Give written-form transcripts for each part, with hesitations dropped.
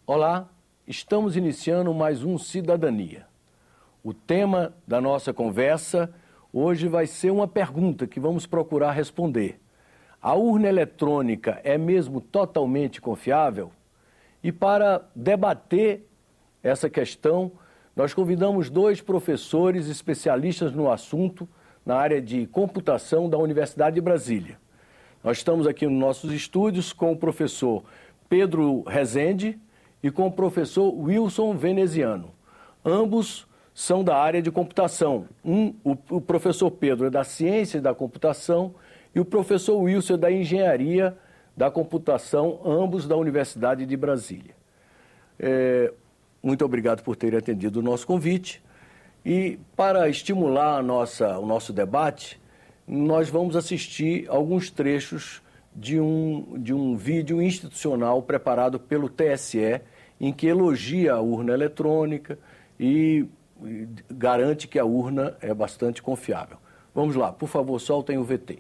Olá, estamos iniciando mais um Cidadania. O tema da nossa conversa hoje vai ser uma pergunta que vamos procurar responder. A urna eletrônica é mesmo totalmente confiável? E para debater essa questão, nós convidamos dois professores especialistas no assunto na área de computação da Universidade de Brasília. Nós estamos aqui nos nossos estúdios com o professor Pedro Rezende e com o professor Wilson Veneziano. Ambos são da área de computação. O professor Pedro é da ciência da computação e o professor Wilson é da engenharia da computação, ambos da Universidade de Brasília. Muito obrigado por terem atendido o nosso convite. E para estimular o nosso debate, nós vamos assistir alguns trechos de um vídeo institucional preparado pelo TSE, em que elogia a urna eletrônica e garante que a urna é bastante confiável. Vamos lá, por favor, soltem o VT.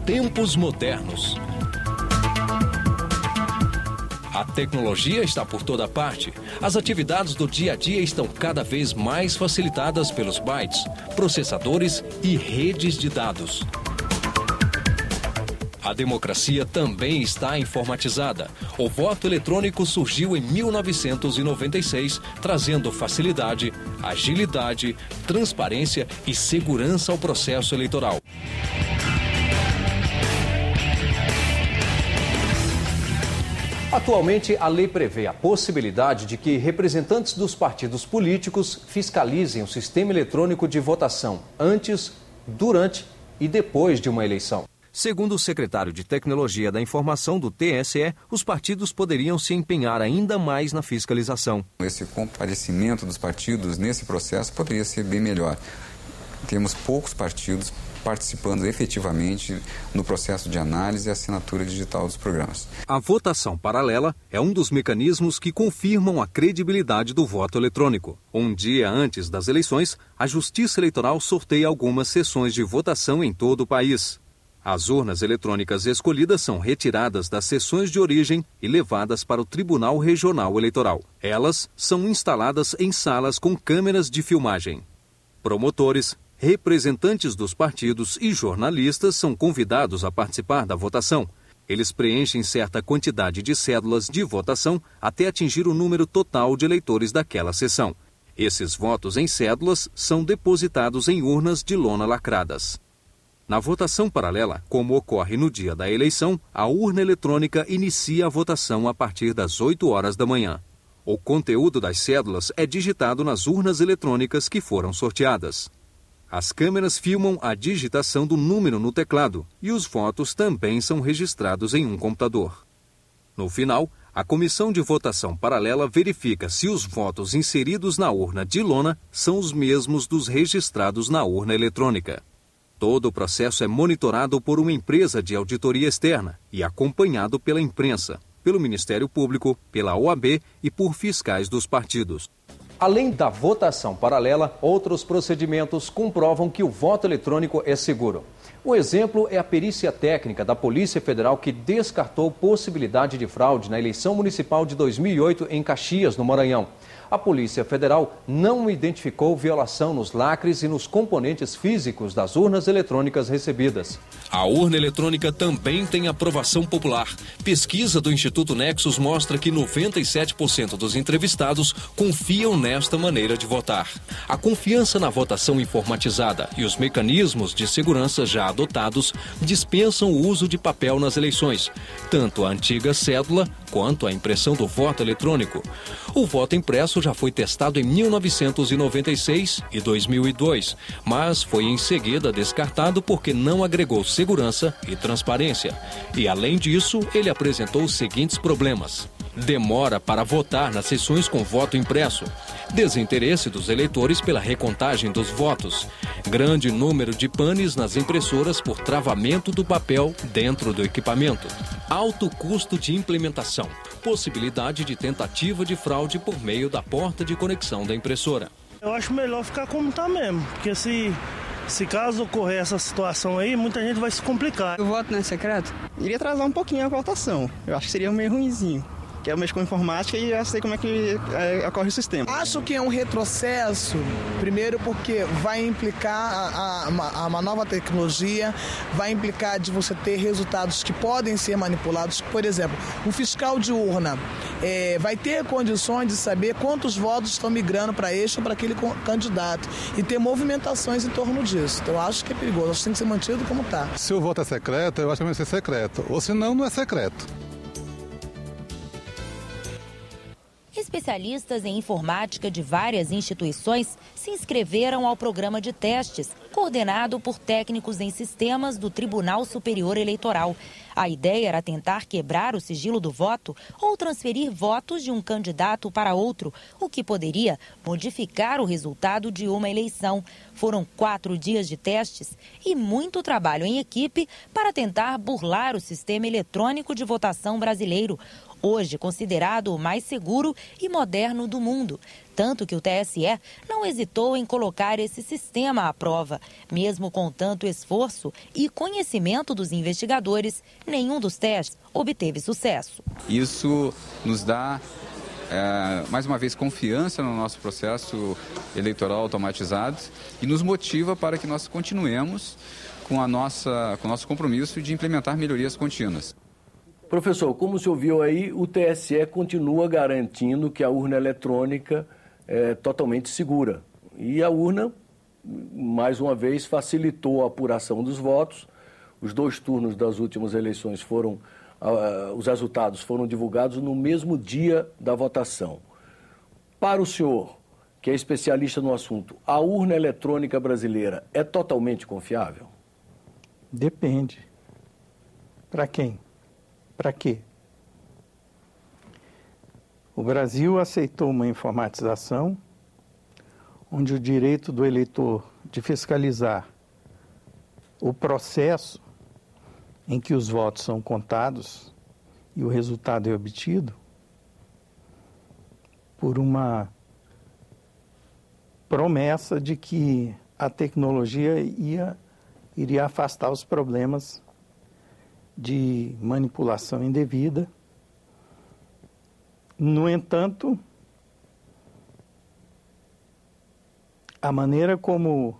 Tempos modernos. A tecnologia está por toda parte. As atividades do dia a dia estão cada vez mais facilitadas pelos bytes, processadores e redes de dados. A democracia também está informatizada. O voto eletrônico surgiu em 1996, trazendo facilidade, agilidade, transparência e segurança ao processo eleitoral. Atualmente, a lei prevê a possibilidade de que representantes dos partidos políticos fiscalizem o sistema eletrônico de votação antes, durante e depois de uma eleição. Segundo o secretário de Tecnologia da Informação do TSE, os partidos poderiam se empenhar ainda mais na fiscalização. Esse comparecimento dos partidos nesse processo poderia ser bem melhor. Temos poucos partidos participando efetivamente no processo de análise e assinatura digital dos programas. A votação paralela é um dos mecanismos que confirmam a credibilidade do voto eletrônico. Um dia antes das eleições, a Justiça Eleitoral sorteia algumas sessões de votação em todo o país. As urnas eletrônicas escolhidas são retiradas das sessões de origem e levadas para o Tribunal Regional Eleitoral. Elas são instaladas em salas com câmeras de filmagem. Promotores, representantes dos partidos e jornalistas são convidados a participar da votação. Eles preenchem certa quantidade de cédulas de votação até atingir o número total de eleitores daquela sessão. Esses votos em cédulas são depositados em urnas de lona lacradas. Na votação paralela, como ocorre no dia da eleição, a urna eletrônica inicia a votação a partir das 8 horas da manhã. O conteúdo das cédulas é digitado nas urnas eletrônicas que foram sorteadas. As câmeras filmam a digitação do número no teclado e os votos também são registrados em um computador. No final, a comissão de votação paralela verifica se os votos inseridos na urna de lona são os mesmos dos registrados na urna eletrônica. Todo o processo é monitorado por uma empresa de auditoria externa e acompanhado pela imprensa, pelo Ministério Público, pela OAB e por fiscais dos partidos. Além da votação paralela, outros procedimentos comprovam que o voto eletrônico é seguro. O exemplo é a perícia técnica da Polícia Federal que descartou possibilidade de fraude na eleição municipal de 2008 em Caxias, no Maranhão. A Polícia Federal não identificou violação nos lacres e nos componentes físicos das urnas eletrônicas recebidas. A urna eletrônica também tem aprovação popular. Pesquisa do Instituto Nexus mostra que 97% dos entrevistados confiam nesta maneira de votar. A confiança na votação informatizada e os mecanismos de segurança já adotados dispensam o uso de papel nas eleições, tanto a antiga cédula quanto a impressão do voto eletrônico. O voto impresso já foi testado em 1996 e 2002, mas foi em seguida descartado porque não agregou segurança e transparência. E, além disso, ele apresentou os seguintes problemas: demora para votar nas sessões com voto impresso, desinteresse dos eleitores pela recontagem dos votos, grande número de panes nas impressoras por travamento do papel dentro do equipamento, alto custo de implementação, possibilidade de tentativa de fraude por meio da porta de conexão da impressora. Eu acho melhor ficar como está mesmo, porque se Se caso ocorrer essa situação aí, muita gente vai se complicar. O voto não é secreto? Iria atrasar um pouquinho a votação. Eu acho que seria meio ruinzinho. Que eu mexo com informática e já sei como é que ocorre o sistema. Acho que é um retrocesso, primeiro porque vai implicar uma nova tecnologia, vai implicar de você ter resultados que podem ser manipulados. Por exemplo, um fiscal de urna vai ter condições de saber quantos votos estão migrando para este ou para aquele candidato e ter movimentações em torno disso. Então, eu acho que é perigoso, acho que tem que ser mantido como está. Se o voto é secreto, eu acho que vai ser secreto, ou se não, não é secreto. Especialistas em informática de várias instituições se inscreveram ao programa de testes, coordenado por técnicos em sistemas do Tribunal Superior Eleitoral. A ideia era tentar quebrar o sigilo do voto ou transferir votos de um candidato para outro, o que poderia modificar o resultado de uma eleição. Foram 4 dias de testes e muito trabalho em equipe para tentar burlar o sistema eletrônico de votação brasileiro, hoje considerado o mais seguro e moderno do mundo. Tanto que o TSE não hesitou em colocar esse sistema à prova. Mesmo com tanto esforço e conhecimento dos investigadores, nenhum dos testes obteve sucesso. Isso nos dá, mais uma vez, confiança no nosso processo eleitoral automatizado e nos motiva para que nós continuemos com o nosso compromisso de implementar melhorias contínuas. Professor, como o senhor viu aí, o TSE continua garantindo que a urna eletrônica é totalmente segura. E a urna, mais uma vez, facilitou a apuração dos votos. Os 2 turnos das últimas eleições os resultados foram divulgados no mesmo dia da votação. Para o senhor, que é especialista no assunto, a urna eletrônica brasileira é totalmente confiável? Depende. Para quem? Para quê? O Brasil aceitou uma informatização onde o direito do eleitor de fiscalizar o processo em que os votos são contados e o resultado é obtido por uma promessa de que a tecnologia iria afastar os problemas de manipulação indevida. No entanto, a maneira como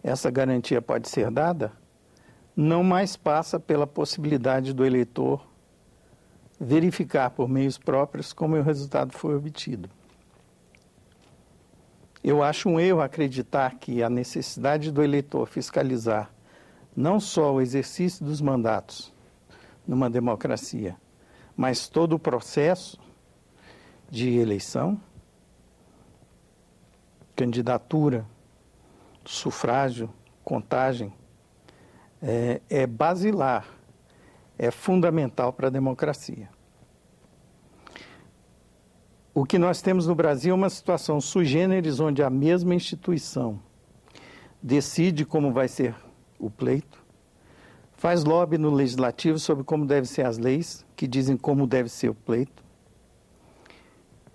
essa garantia pode ser dada não mais passa pela possibilidade do eleitor verificar por meios próprios como o resultado foi obtido. Eu acho um erro acreditar que a necessidade do eleitor fiscalizar não só o exercício dos mandatos numa democracia, mas todo o processo de eleição, candidatura, sufrágio, contagem, é basilar, é fundamental para a democracia. O que nós temos no Brasil é uma situação sui generis, onde a mesma instituição decide como vai ser o pleito, faz lobby no legislativo sobre como devem ser as leis, que dizem como deve ser o pleito,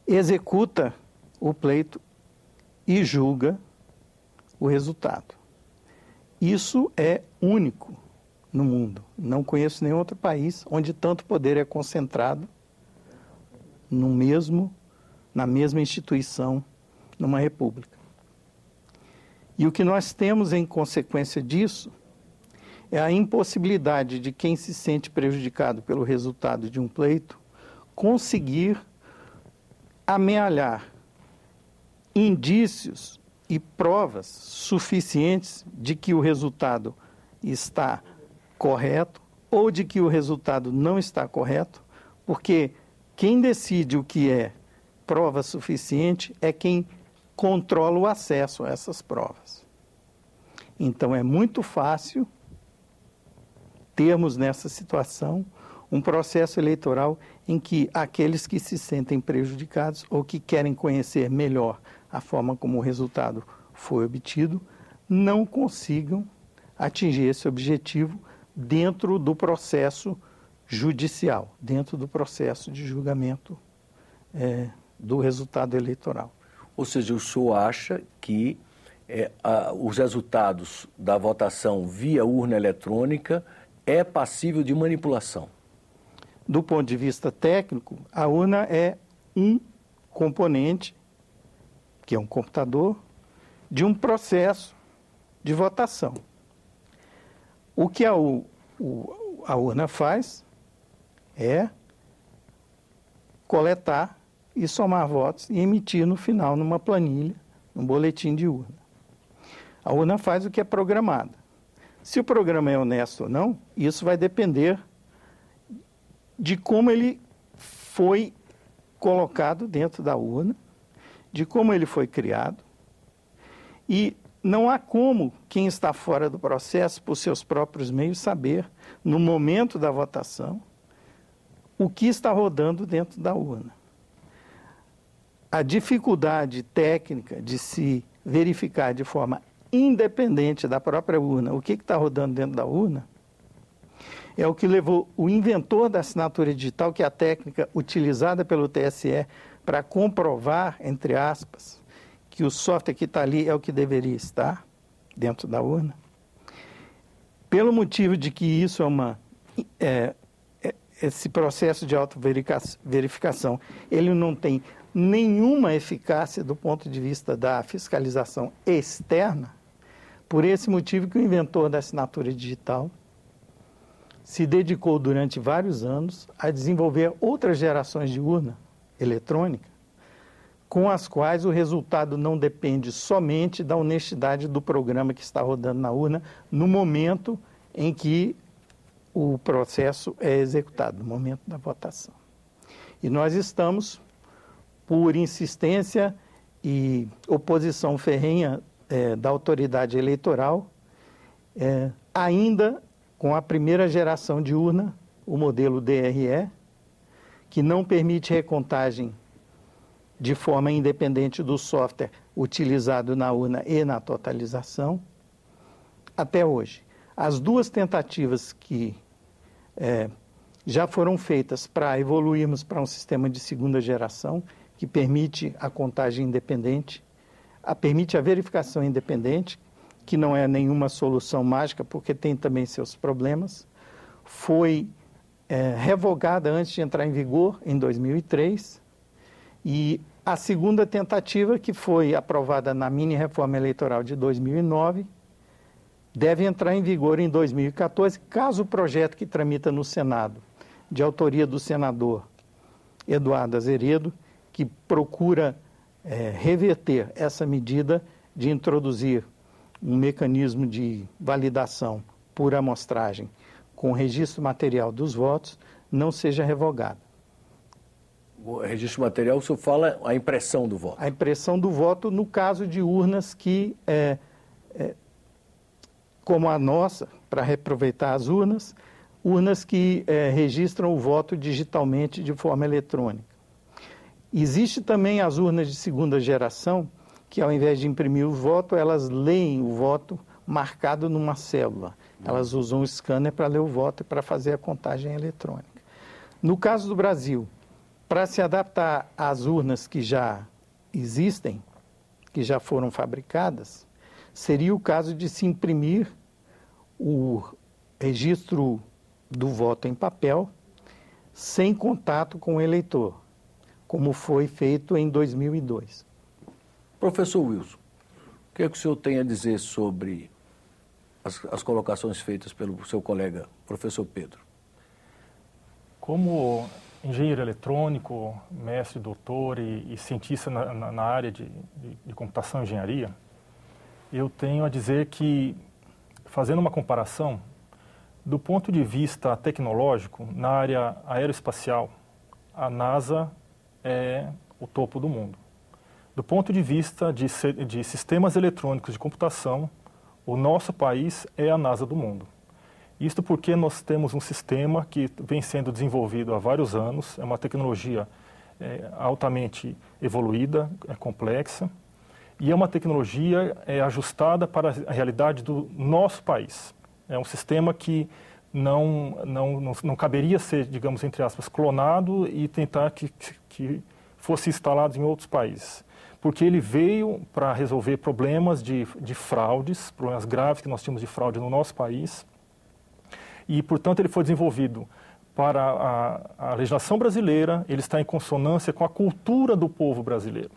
executa o pleito e julga o resultado. Isso é único no mundo. Não conheço nenhum outro país onde tanto poder é concentrado na mesma instituição, numa república. E o que nós temos em consequência disso é a impossibilidade de quem se sente prejudicado pelo resultado de um pleito conseguir amealhar indícios e provas suficientes de que o resultado está correto ou de que o resultado não está correto, porque quem decide o que é prova suficiente é quem controla o acesso a essas provas. Então é muito fácil termos nessa situação um processo eleitoral em que aqueles que se sentem prejudicados ou que querem conhecer melhor a forma como o resultado foi obtido, não consigam atingir esse objetivo dentro do processo judicial, dentro do processo de julgamento do resultado eleitoral. Ou seja, o senhor acha que os resultados da votação via urna eletrônica é passível de manipulação? Do ponto de vista técnico, a urna é um componente, que é um computador, de um processo de votação. O que a urna faz é coletar e somar votos e emitir no final numa planilha, num boletim de urna. A urna faz o que é programado. Se o programa é honesto ou não, isso vai depender de como ele foi colocado dentro da urna, de como ele foi criado. E não há como quem está fora do processo, por seus próprios meios, saber, no momento da votação, o que está rodando dentro da urna. A dificuldade técnica de se verificar de forma independente da própria urna o que está rodando dentro da urna é o que levou o inventor da assinatura digital, que é a técnica utilizada pelo TSE para comprovar, entre aspas, que o software que está ali é o que deveria estar dentro da urna, pelo motivo de que isso esse processo de autoverificação, ele não tem nenhuma eficácia do ponto de vista da fiscalização externa. Por esse motivo que o inventor da assinatura digital se dedicou durante vários anos a desenvolver outras gerações de urna eletrônica, com as quais o resultado não depende somente da honestidade do programa que está rodando na urna no momento em que o processo é executado, no momento da votação. E nós estamos, por insistência e oposição ferrenha da autoridade eleitoral, ainda com a primeira geração de urna, o modelo DRE, que não permite recontagem de forma independente do software utilizado na urna e na totalização, até hoje. As duas tentativas que já foram feitas para evoluirmos para um sistema de segunda geração, que permite a contagem independente, permite a verificação independente, que não é nenhuma solução mágica, porque tem também seus problemas, foi revogada antes de entrar em vigor, em 2003, e a segunda tentativa, que foi aprovada na mini-reforma eleitoral de 2009, deve entrar em vigor em 2014, caso o projeto que tramita no Senado, de autoria do senador Eduardo Azeredo, que procura reverter essa medida de introduzir um mecanismo de validação por amostragem com o registro material dos votos, não seja revogado. O registro material, o senhor fala a impressão do voto? A impressão do voto no caso de urnas que, como a nossa, para reaproveitar as urnas que registram o voto digitalmente de forma eletrônica. Existe também as urnas de segunda geração, que ao invés de imprimir o voto, elas leem o voto marcado numa célula. Elas usam o scanner para ler o voto e para fazer a contagem eletrônica. No caso do Brasil, para se adaptar às urnas que já existem, que já foram fabricadas, seria o caso de se imprimir o registro do voto em papel sem contato com o eleitor, como foi feito em 2002. Professor Wilson, o que é que o senhor tem a dizer sobre as colocações feitas pelo seu colega, professor Pedro? Como engenheiro eletrônico, mestre, doutor e cientista na área de computação e engenharia, eu tenho a dizer que, fazendo uma comparação, do ponto de vista tecnológico, na área aeroespacial, a NASA é o topo do mundo. Do ponto de vista de sistemas eletrônicos de computação, o nosso país é a NASA do mundo. Isto porque nós temos um sistema que vem sendo desenvolvido há vários anos, é uma tecnologia altamente evoluída, complexa, e é uma tecnologia ajustada para a realidade do nosso país. É um sistema que não caberia ser, digamos, entre aspas, clonado e tentar que fossem instalados em outros países. Porque ele veio para resolver problemas de fraudes, problemas graves que nós tínhamos de fraude no nosso país. E, portanto, ele foi desenvolvido para a legislação brasileira, ele está em consonância com a cultura do povo brasileiro.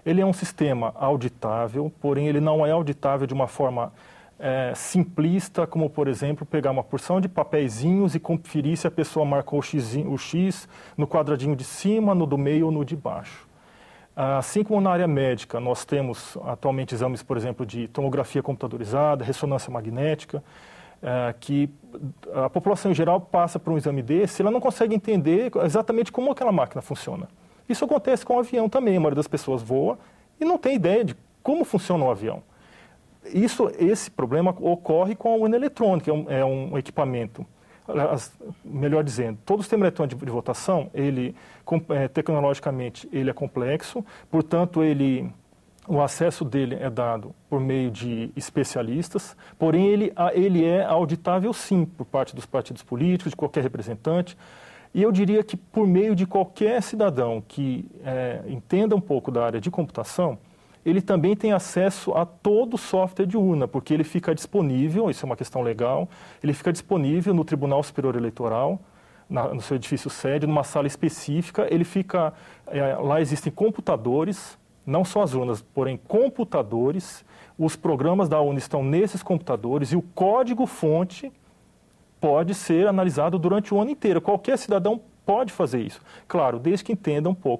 Ele é um sistema auditável, porém ele não é auditável de uma forma simplista, como, por exemplo, pegar uma porção de papeizinhos e conferir se a pessoa marcou o X no quadradinho de cima, no do meio ou no de baixo. Assim como na área médica, nós temos atualmente exames, por exemplo, de tomografia computadorizada, ressonância magnética, que a população em geral passa por um exame desse, ela não consegue entender exatamente como aquela máquina funciona. Isso acontece com o avião também, a maioria das pessoas voa e não tem ideia de como funciona o avião. Esse problema ocorre com a urna eletrônica, é um equipamento. Melhor dizendo, todo o sistema eletrônico de votação, tecnologicamente, ele é complexo, portanto, o acesso dele é dado por meio de especialistas, porém ele é auditável sim por parte dos partidos políticos, de qualquer representante, e eu diria que por meio de qualquer cidadão que entenda um pouco da área de computação, ele também tem acesso a todo o software de urna, porque ele fica disponível, isso é uma questão legal, ele fica disponível no Tribunal Superior Eleitoral, no seu edifício sede, numa sala específica, lá existem computadores, não só as urnas, porém computadores, os programas da urna estão nesses computadores e o código-fonte pode ser analisado durante o ano inteiro. Qualquer cidadão pode fazer isso. Claro, desde que entenda um pouco